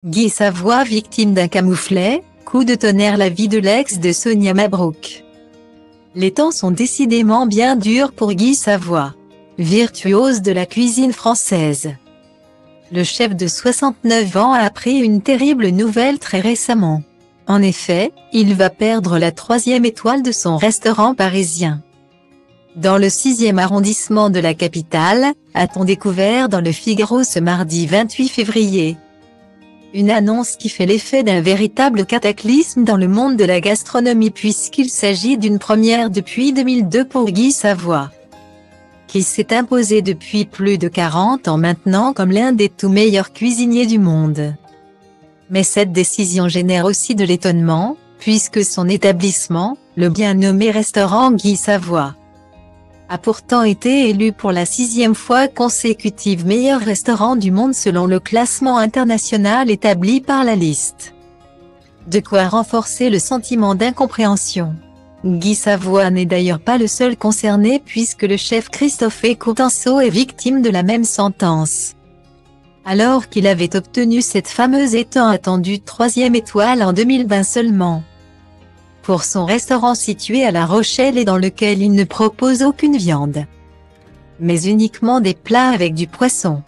Guy Savoy victime d'un camouflet, coup de tonnerre la vie de l'ex de Sonia Mabrouk. Les temps sont décidément bien durs pour Guy Savoy, virtuose de la cuisine française. Le chef de 69 ans a appris une terrible nouvelle très récemment. En effet, il va perdre la 3e étoile de son restaurant parisien. Dans le 6e arrondissement de la capitale, a-t-on découvert dans le Figaro ce mardi 28 février. Une annonce qui fait l'effet d'un véritable cataclysme dans le monde de la gastronomie puisqu'il s'agit d'une première depuis 2002 pour Guy Savoy, qui s'est imposé depuis plus de 40 ans maintenant comme l'un des tout meilleurs cuisiniers du monde. Mais cette décision génère aussi de l'étonnement, puisque son établissement, le bien nommé restaurant Guy Savoy, a pourtant été élu pour la 6e fois consécutive meilleur restaurant du monde selon le classement international établi par la liste. De quoi renforcer le sentiment d'incompréhension. Guy Savoy n'est d'ailleurs pas le seul concerné puisque le chef Christophe Coutenceau est victime de la même sentence, alors qu'il avait obtenu cette fameuse et tant attendue 3e étoile en 2020 seulement, pour son restaurant situé à La Rochelle et dans lequel il ne propose aucune viande, mais uniquement des plats avec du poisson.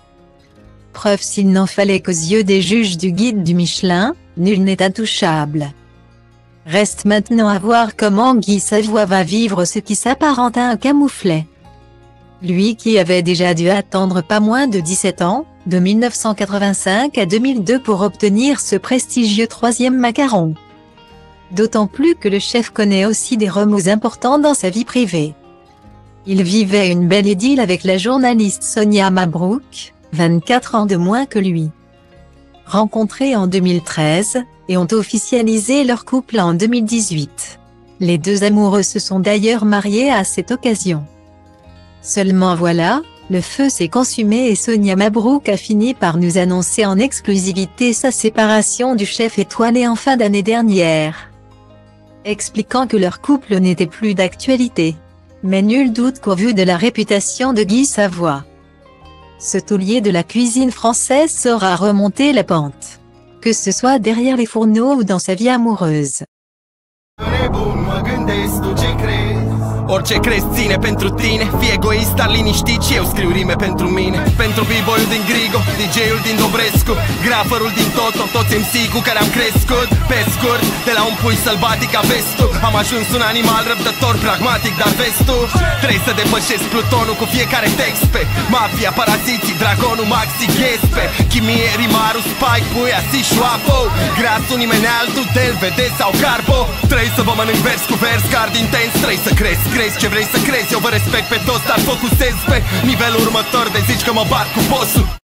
Preuve s'il n'en fallait qu'aux yeux des juges du guide du Michelin, nul n'est intouchable. Reste maintenant à voir comment Guy Savoy va vivre ce qui s'apparente à un camouflet. Lui qui avait déjà dû attendre pas moins de 17 ans, de 1985 à 2002 pour obtenir ce prestigieux 3e macaron. D'autant plus que le chef connaît aussi des remous importants dans sa vie privée. Il vivait une belle idylle avec la journaliste Sonia Mabrouk, 24 ans de moins que lui. Rencontrés en 2013, et ont officialisé leur couple en 2018. Les deux amoureux se sont d'ailleurs mariés à cette occasion. Seulement voilà, le feu s'est consumé et Sonia Mabrouk a fini par nous annoncer en exclusivité sa séparation du chef étoilé en fin d'année dernière, expliquant que leur couple n'était plus d'actualité. Mais nul doute qu'au vu de la réputation de Guy Savoy, ce taulier de la cuisine française saura remonter la pente, que ce soit derrière les fourneaux ou dans sa vie amoureuse. Orice crezi ține pentru tine, fii egoist, dar liniștit și eu scriu rime pentru mine. Pentru b-boyul din Grigo, DJ-ul din Dobrescu, graferul din Toto, toți MC cu care am crescut. Pe scurt, de la un pui sălbatic a vestul, am ajuns un animal răbdător, pragmatic, dar vestul. Trebuie să depășesc plutonul cu fiecare text pe mafia, paraziții, dragonul, maxi, ghespe, chimie, rimarul, spike, puia, si, șoapo, grasul, nimeni altul, del, vede sau carbo. Trebuie să vă mănânc vers cu vers, card intens, trebuie să crezi. Crezi ce vrei să crezi, eu vă respect pe toți, dar focusez pe nivelul următor de zici că mă bat cu bossul.